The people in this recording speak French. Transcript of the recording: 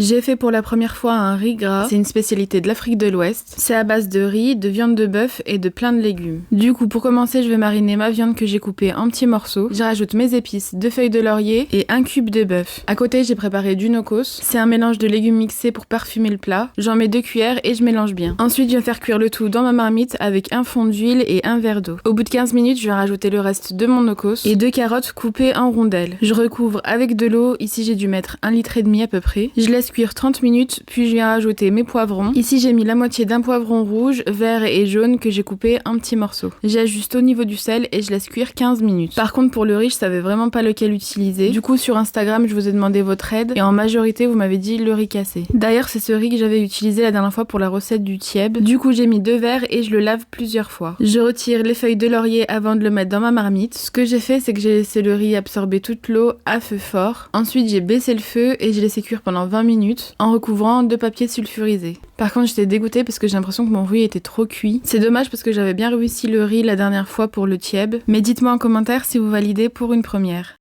J'ai fait pour la première fois un riz gras, c'est une spécialité de l'Afrique de l'Ouest. C'est à base de riz, de viande de bœuf et de plein de légumes. Du coup, pour commencer, je vais mariner ma viande que j'ai coupée en petits morceaux. Je rajoute mes épices, 2 feuilles de laurier et 1 cube de bœuf. À côté, j'ai préparé du no-cos. C'est un mélange de légumes mixés pour parfumer le plat. J'en mets 2 cuillères et je mélange bien. Ensuite, je vais faire cuire le tout dans ma marmite avec un fond d'huile et un verre d'eau. Au bout de 15 minutes, je vais rajouter le reste de mon no-cos et 2 carottes coupées en rondelles. Je recouvre avec de l'eau. Ici, j'ai dû mettre 1,5 litre à peu près. Je laisse cuire 30 minutes, puis je viens rajouter mes poivrons. Ici, j'ai mis la moitié d'un poivron rouge, vert et jaune que j'ai coupé en petits morceaux. J'ajuste au niveau du sel et je laisse cuire 15 minutes. Par contre, pour le riz, je savais vraiment pas lequel utiliser. Du coup, sur Instagram, je vous ai demandé votre aide et en majorité, vous m'avez dit le riz cassé. D'ailleurs, c'est ce riz que j'avais utilisé la dernière fois pour la recette du tieb. Du coup, j'ai mis 2 verres et je le lave plusieurs fois. Je retire les feuilles de laurier avant de le mettre dans ma marmite. Ce que j'ai fait, c'est que j'ai laissé le riz absorber toute l'eau à feu fort. Ensuite, j'ai baissé le feu et j'ai laissé cuire pendant 20 minutes en recouvrant de papier sulfurisé. Par contre, j'étais dégoûtée parce que j'ai l'impression que mon riz était trop cuit. C'est dommage parce que j'avais bien réussi le riz la dernière fois pour le tieb. Mais dites-moi en commentaire si vous validez pour une première.